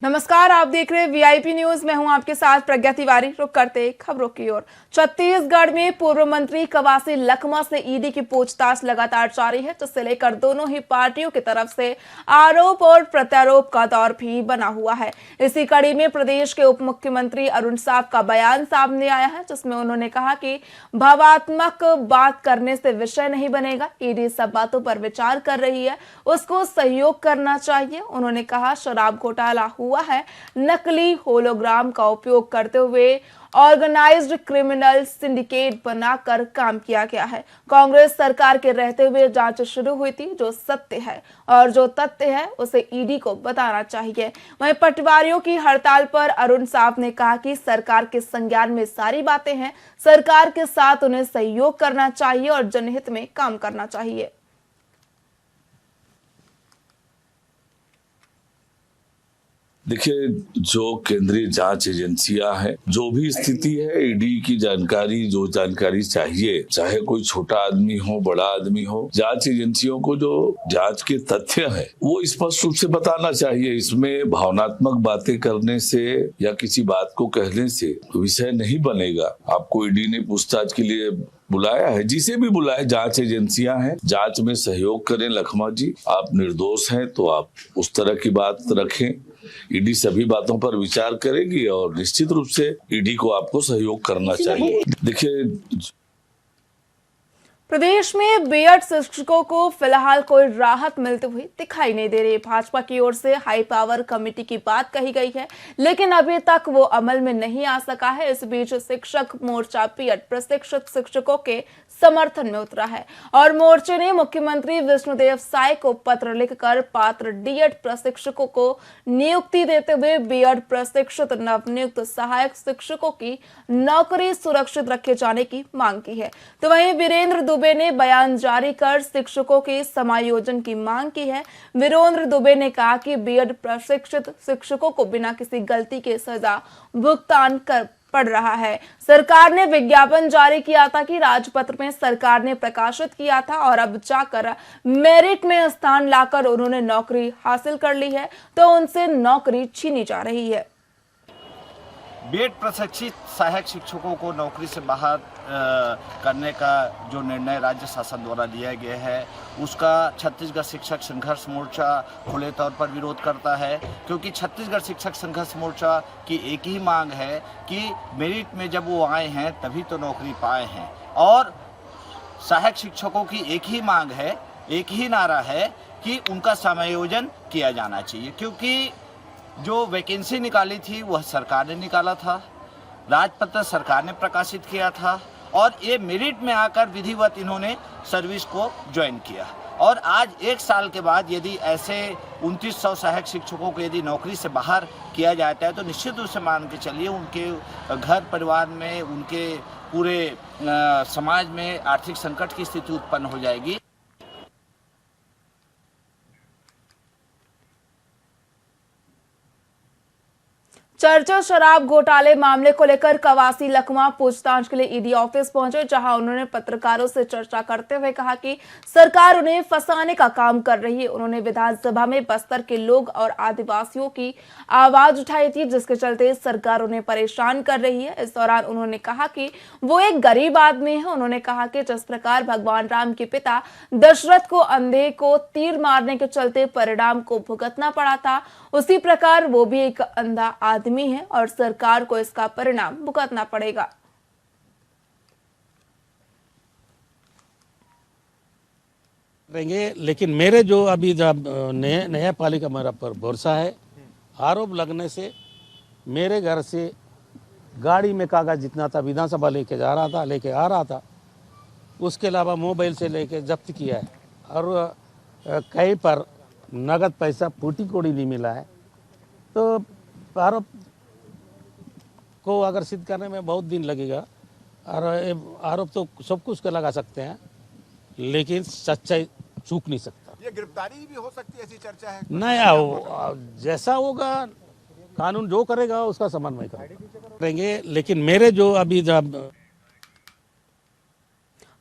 नमस्कार, आप देख रहे हैं वीआईपी न्यूज। मैं हूं आपके साथ प्रज्ञा तिवारी। रुक करते खबरों की ओर। छत्तीसगढ़ में पूर्व मंत्री कवासी लखमा से ईडी की पूछताछ लगातार जारी है, जिससे लेकर दोनों ही पार्टियों की तरफ से आरोप और प्रत्यारोप का दौर भी बना हुआ है। इसी कड़ी में प्रदेश के उप मुख्यमंत्री अरुण साव का बयान सामने आया है, जिसमें उन्होंने कहा कि भावात्मक बात करने से विषय नहीं बनेगा। ईडी सब बातों पर विचार कर रही है, उसको सहयोग करना चाहिए। उन्होंने कहा शराब घोटाला हुआ है, नकली होलोग्राम का उपयोग करते हुए ऑर्गेनाइज्ड क्रिमिनल सिंडिकेट बनाकर काम किया गया है। कांग्रेस सरकार के रहते हुए जांच शुरू हुई थी। जो सत्य है और जो तथ्य है उसे ईडी को बताना चाहिए। वहीं पटवारियों की हड़ताल पर अरुण साव ने कहा कि सरकार के संज्ञान में सारी बातें हैं, सरकार के साथ उन्हें सहयोग करना चाहिए और जनहित में काम करना चाहिए। देखिए, जो केंद्रीय जांच एजेंसियां हैं, जो भी स्थिति है, ईडी की जानकारी, जो जानकारी चाहिए, चाहे कोई छोटा आदमी हो, बड़ा आदमी हो, जांच एजेंसियों को जो जांच के तथ्य है वो स्पष्ट रूप से बताना चाहिए। इसमें भावनात्मक बातें करने से या किसी बात को कहने से विषय नहीं बनेगा। आपको ईडी ने पूछताछ के लिए बुलाया है, जिसे भी बुलाए, जांच एजेंसियां हैं, जांच में सहयोग करें। लखमा जी, आप निर्दोष हैं तो आप उस तरह की बात रखें। ईडी सभी बातों पर विचार करेगी और निश्चित रूप से ईडी को आपको सहयोग करना चाहिए। देखिए, प्रदेश में बीएड शिक्षकों को फिलहाल कोई राहत मिलती हुई दिखाई नहीं दे रही। भाजपा की ओर से हाई पावर कमेटी की बात कही गई है, लेकिन अभी तक वो अमल में नहीं आ सका है। इस बीच शिक्षक मोर्चा बीएड प्रशिक्षित शिक्षकों के समर्थन में उतरा है और मोर्चे ने मुख्यमंत्री विष्णुदेव साय को पत्र लिखकर पात्र डीएड प्रशिक्षकों को नियुक्ति देते हुए बीएड प्रशिक्षित नवनियुक्त सहायक शिक्षकों की नौकरी सुरक्षित रखे जाने की मांग की है। तो वहीं वीरेंद्र दुबे ने बयान जारी कर शिक्षकों के समायोजन की मांग की है। वीरेंद्र दुबे ने कहा कि बीएड प्रशिक्षित शिक्षकों को बिना किसी गलती के सजा भुगतान कर पड़ रहा है। सरकार ने विज्ञापन जारी किया था कि राजपत्र में सरकार ने प्रकाशित किया था और अब जाकर मेरिट में स्थान लाकर उन्होंने नौकरी हासिल कर ली है, तो उनसे नौकरी छीनी जा रही है। बीएड प्रशिक्षित सहायक शिक्षकों को नौकरी से बाहर करने का जो निर्णय राज्य शासन द्वारा लिया गया है, उसका छत्तीसगढ़ शिक्षक संघर्ष मोर्चा खुले तौर पर विरोध करता है, क्योंकि छत्तीसगढ़ शिक्षक संघर्ष मोर्चा की एक ही मांग है कि मेरिट में जब वो आए हैं तभी तो नौकरी पाए हैं। और सहायक शिक्षकों की एक ही मांग है, एक ही नारा है कि उनका समायोजन किया जाना चाहिए, क्योंकि जो वैकेंसी निकाली थी वह सरकार ने निकाला था, राजपत्र सरकार ने प्रकाशित किया था और ये मेरिट में आकर विधिवत इन्होंने सर्विस को ज्वाइन किया। और आज एक साल के बाद यदि ऐसे 2900 सहायक शिक्षकों को यदि नौकरी से बाहर किया जाता है तो निश्चित रूप से मान के चलिए उनके घर परिवार में, उनके पूरे समाज में आर्थिक संकट की स्थिति उत्पन्न हो जाएगी। चर्चा शराब घोटाले मामले को लेकर कवासी लखमा पूछताछ के लिए ईडी ऑफिस पहुंचे, जहां उन्होंने पत्रकारों से चर्चा करते हुए कहा कि सरकार उन्हें फंसाने का काम कर रही है। उन्होंने विधानसभा में बस्तर के लोग और आदिवासियों की आवाज उठाई थी, जिसके चलते सरकार उन्हें परेशान कर रही है। इस दौरान उन्होंने कहा कि वो एक गरीब आदमी है। उन्होंने कहा कि जिस प्रकार भगवान राम के पिता दशरथ को अंधे को तीर मारने के चलते परिणाम को भुगतना पड़ा था, उसी प्रकार वो भी एक अंधा आदमी है और सरकार को इसका परिणाम भुगतना पड़ेगा। लेकिन मेरे जो अभी जब नया पालिका मेरा पर भरोसा है, आरोप लगने से मेरे घर से गाड़ी में कागज जितना था विधानसभा लेके आ रहा था, उसके अलावा मोबाइल से लेके जब्त किया है और कहीं पर नगद पैसा फूटी कोड़ी नहीं मिला है। तो आरोप को अगर सिद्ध करने में बहुत दिन लगेगा और आरोप तो सब कुछ का लगा सकते हैं, लेकिन सच्चाई चूक नहीं सकता। ये गिरफ्तारी भी हो सकती है, ऐसी चर्चा है। नहीं, जैसा होगा कानून जो करेगा उसका समन्वय करेंगे। लेकिन मेरे जो अभी जब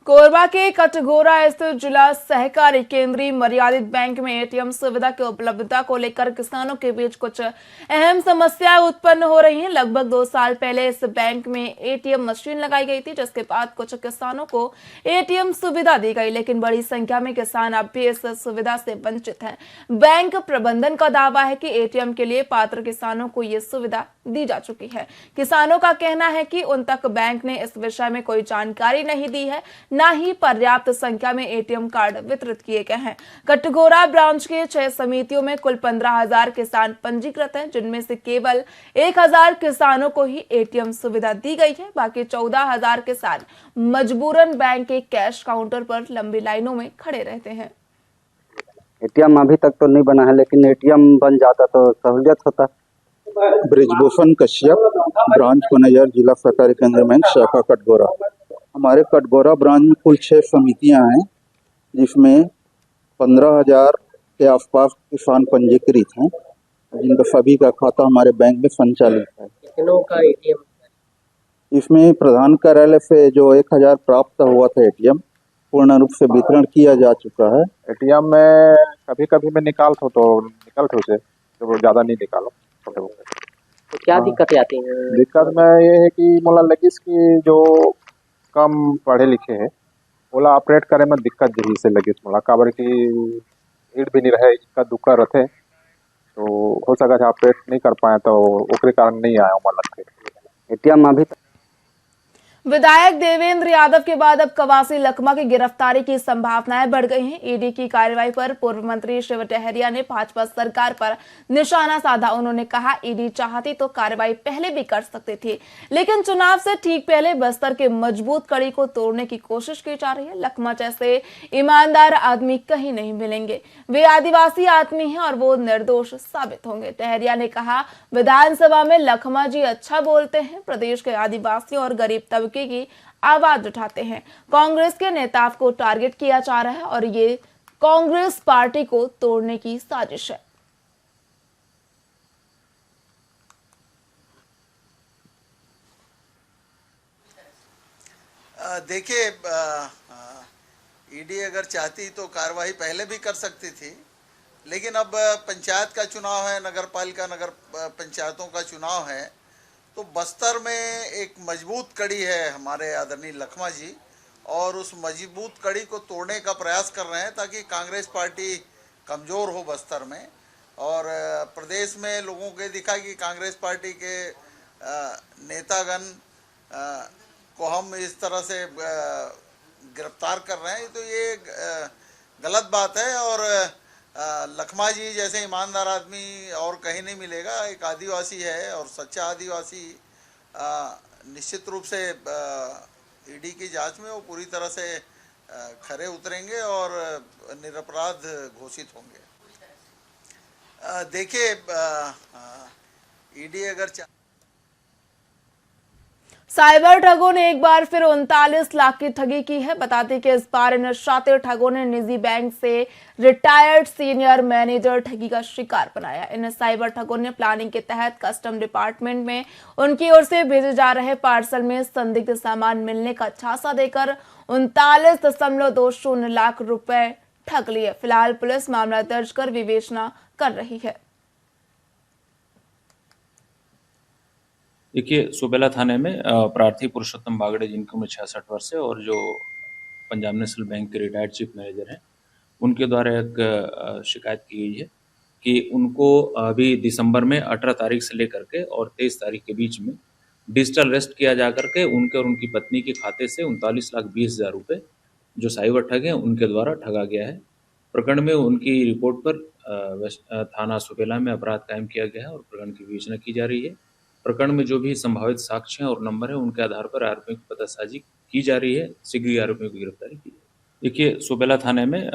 कोरबा के कटघोरा स्थित जिला सहकारी केंद्रीय मर्यादित बैंक में एटीएम सुविधा की उपलब्धता को लेकर किसानों के बीच कुछ अहम समस्याएं उत्पन्न हो रही हैं। लगभग 2 साल पहले इस बैंक में एटीएम मशीन लगाई गई थी, जिसके बाद कुछ किसानों को एटीएम सुविधा दी गई, लेकिन बड़ी संख्या में किसान अब भी इस सुविधा से वंचित हैं। बैंक प्रबंधन का दावा है कि एटीएम के लिए पात्र किसानों को ये सुविधा दी जा चुकी है। किसानों का कहना है कि उन तक बैंक ने इस विषय में कोई जानकारी नहीं दी है, न ही पर्याप्त संख्या में एटीएम कार्ड वितरित किए गए हैं। कटघोरा ब्रांच के 6 समितियों में कुल 15,000 किसान पंजीकृत हैं, जिनमें से केवल 1,000 किसानों को ही एटीएम सुविधा दी गई है। बाकी 14,000 किसान मजबूरन बैंक के कैश काउंटर पर लंबी लाइनों में खड़े रहते हैं। एटीएम अभी तक तो नहीं बना है, लेकिन एटीएम बन जाता तो सहूलियत होता। ब्रिजभूषण कश्यप, ब्रांच मैनेजर, जिला सहकारी केंद्र बैंक, शाखा कटघोरा। हमारे कटघोरा ब्रांच में कुल 6 समितियां हैं, जिसमें 15,000 के आसपास किसान पंजीकृत हैं, जिनका सभी का खाता हमारे बैंक में संचालित है। कितनों का एटीएम? इसमें प्रधान कार्यालय से जो 1,000 प्राप्त हुआ था एटीएम, पूर्ण रूप से वितरण किया जा चुका है। एटीएम में कभी कभी मैं निकालता तो निकलते उसे, तो ज्यादा नहीं निकालो छोटे मोटे। तो क्या दिक्कतें आती हैं? दिक्कत में ये है कि मोला लगिस की जो कम पढ़े लिखे है ओला ऑपरेट करे में दिक्कत जही से लगिस मोला, काबर की ईड भी नहीं रहे, इसका दुक्का रहते तो हो सका है ऑपरेट नहीं कर पाए, तो ओकरे कारण नहीं आया मोला लगते। एटीएम अभी विधायक देवेंद्र यादव के बाद अब कवासी लखमा की गिरफ्तारी की संभावनाएं बढ़ गई हैं। ईडी की कार्रवाई पर पूर्व मंत्री शिव टहरिया ने भाजपा सरकार पर निशाना साधा। उन्होंने कहा, ईडी चाहती तो कार्रवाई पहले भी कर सकती थी, लेकिन चुनाव से ठीक पहले बस्तर के मजबूत कड़ी को तोड़ने की कोशिश की जा रही है। लखमा जैसे ईमानदार आदमी कहीं नहीं मिलेंगे। वे आदिवासी आदमी हैं और वो निर्दोष साबित होंगे। टहरिया ने कहा, विधानसभा में लखमा जी अच्छा बोलते हैं, प्रदेश के आदिवासियों और गरीब तबके की आवाज उठाते हैं। कांग्रेस के नेताओं को टारगेट किया जा रहा है और ये कांग्रेस पार्टी को तोड़ने की साजिश है। देखिए, ईडी अगर चाहती तो कार्रवाई पहले भी कर सकती थी, लेकिन अब पंचायत का चुनाव है, नगर पालिका नगर पंचायतों का चुनाव है, तो बस्तर में एक मजबूत कड़ी है हमारे आदरणीय लखमा जी, और उस मजबूत कड़ी को तोड़ने का प्रयास कर रहे हैं ताकि कांग्रेस पार्टी कमज़ोर हो बस्तर में, और प्रदेश में लोगों के दिखा कि कांग्रेस पार्टी के नेतागण को हम इस तरह से गिरफ्तार कर रहे हैं, तो ये गलत बात है। और लखमा जी जैसे ईमानदार आदमी और कहीं नहीं मिलेगा। एक आदिवासी है और सच्चा आदिवासी निश्चित रूप से ईडी की जांच में वो पूरी तरह से खरे उतरेंगे और निरपराध घोषित होंगे। देखिए, ईडी अगर साइबर ठगों ने एक बार फिर 39 लाख की ठगी की है। बताते कि इस बार इन शातिर ठगों ने निजी बैंक से रिटायर्ड सीनियर मैनेजर ठगी का शिकार बनाया। इन साइबर ठगों ने प्लानिंग के तहत कस्टम डिपार्टमेंट में उनकी ओर से भेजे जा रहे पार्सल में संदिग्ध सामान मिलने का झांसा देकर 39.20 लाख रुपए ठग लिए। फिलहाल पुलिस मामला दर्ज कर विवेचना कर रही है। देखिए, सुबेला थाने में प्रार्थी पुरुषोत्तम बागड़े, जिनकी उम्र 66 वर्ष है और जो पंजाब नेशनल बैंक के रिटायर्ड चीफ मैनेजर हैं, उनके द्वारा एक शिकायत की गई है कि उनको अभी दिसंबर में 18 तारीख से लेकर के और 23 तारीख के बीच में डिजिटल अरेस्ट किया जा करके उनके और उनकी पत्नी के खाते से 39,20,000 रुपये जो साइबर ठग हैं उनके द्वारा ठगा गया है। प्रकरण में उनकी रिपोर्ट पर थाना सुबेला में अपराध कायम किया गया है और प्रकरण की विवेचना की जा रही है। प्रकरण में जो भी संभावित साक्ष्य हैं और नंबर है, उनके आधार पर आरोपियों की पतासाजी की जा रही है। शीघ्र ही आरोपियों की गिरफ्तारी की जाए। देखिए, सुबेला थाने में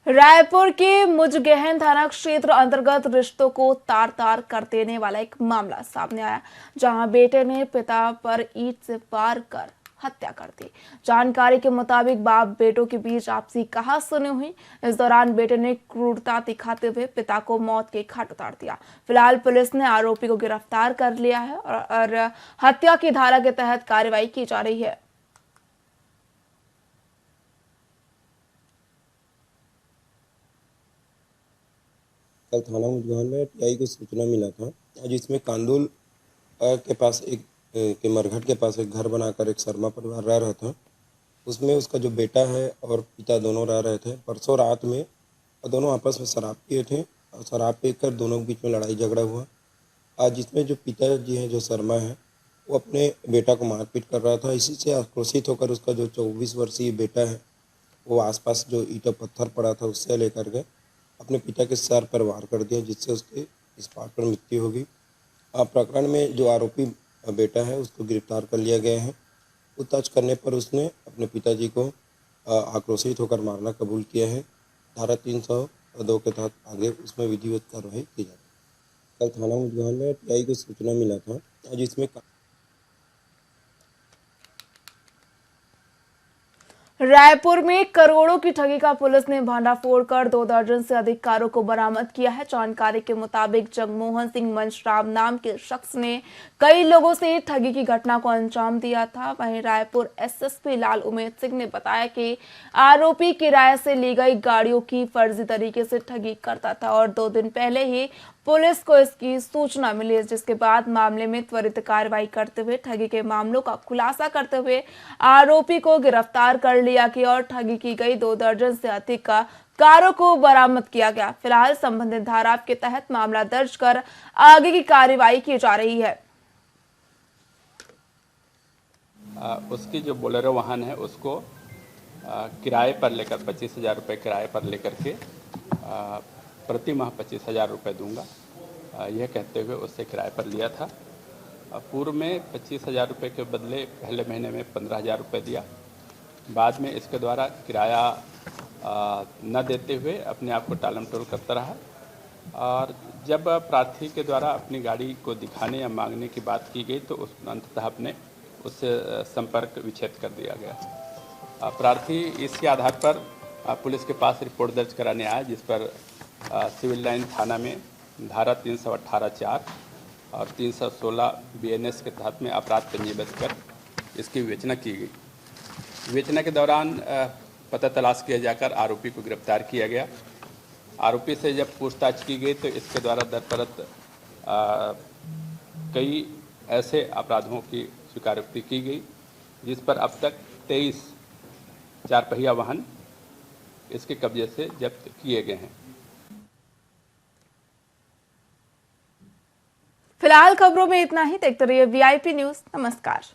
रायपुर के मुजगहन थाना क्षेत्र अंतर्गत रिश्तों को तार तार कर देने वाला एक मामला सामने आया, जहां बेटे ने पिता पर ईंट से वार कर हत्या कर दी। जानकारी के मुताबिक बाप बेटों के बीच आपसी कहासुनी हुई। इस दौरान बेटे ने क्रूरता दिखाते हुए पिता को मौत के घाट उतार दिया। फिलहाल पुलिस ने आरोपी को गिरफ्तार कर लिया है और हत्या की धारा के तहत कार्रवाई की जा रही है। कल थाना मुजगान में टीआई को सूचना मिला था, जिसमें कांदुल के पास के मरघट के पास एक घर बनाकर एक शर्मा परिवार रह रहा था। उसमें उसका जो बेटा है और पिता दोनों रह रहे थे। परसों रात में दोनों आपस में शराब पिए थे और शराब पीकर दोनों के बीच में लड़ाई झगड़ा हुआ। आज जिसमें जो पिताजी हैं, जो शर्मा है, वो अपने बेटा को मारपीट कर रहा था। इसी से आक्रोशित होकर उसका जो 24 वर्षीय बेटा है, वो आसपास जो ईंटा पत्थर पड़ा था उससे लेकर के अपने पिता के सर पर वार कर दिया, जिससे उसके स्पॉट पर मृत्यु होगी। प्रकरण में जो आरोपी बेटा है उसको गिरफ्तार कर लिया गया है। पूछताछ करने पर उसने अपने पिताजी को आक्रोशित होकर मारना कबूल किया है। धारा 302 के तहत आगे उसमें विधिवत कार्रवाई की जाएगी। कल थाना मुजगान में टीआई को सूचना मिला था, जिसमें रायपुर में करोड़ों की ठगी का पुलिस ने भांडाफोड़ कर 2 दर्जन से अधिक कारों को बरामद किया है। जानकारी के मुताबिक जगमोहन सिंह मंचराम नाम के शख्स ने कई लोगों से ठगी की घटना को अंजाम दिया था। वहीं रायपुर एसएसपी लाल उमेद सिंह ने बताया कि आरोपी किराए से ली गई गाड़ियों की फर्जी तरीके से ठगी करता था और 2 दिन पहले ही पुलिस को इसकी सूचना मिली, जिसके बाद मामले में त्वरित कार्रवाई करते हुए ठगी के मामलों का खुलासा करते हुए आरोपी को गिरफ्तार कर लिया गया और ठगी की गई 2 दर्जन से अधिक कारों को बरामद किया गया। फिलहाल संबंधित धारा के तहत मामला दर्ज कर आगे की कार्रवाई की जा रही है। उसकी जो बोलेरो वाहन है उसको किराए पर लेकर 25,000 रुपये किराए पर लेकर के प्रति माह 25,000 रुपये दूंगा, यह कहते हुए उससे किराए पर लिया था। पूर्व में 25,000 रुपये के बदले पहले महीने में 15,000 रुपये दिया। बाद में इसके द्वारा किराया न देते हुए अपने आप को टालम टोल करता रहा और जब प्रार्थी के द्वारा अपनी गाड़ी को दिखाने या मांगने की बात की गई तो उस अंततः अपने उससे संपर्क विच्छेद कर दिया गया। प्रार्थी इसके आधार पर पुलिस के पास रिपोर्ट दर्ज कराने आया, जिस पर सिविल लाइन थाना में धारा 318(4) और 316 BNS के तहत में अपराध पंजीबद्ध कर इसकी विवेचना की गई। विवेचना के दौरान पता तलाश किया जाकर आरोपी को गिरफ्तार किया गया। आरोपी से जब पूछताछ की गई तो इसके द्वारा दरपरत कई ऐसे अपराधों की स्वीकारोक्ति की गई, जिस पर अब तक 23 4 पहिया वाहन इसके कब्जे से जब्त किए गए हैं। फिलहाल खबरों में इतना ही। देखते रहिए VIP न्यूज़। नमस्कार।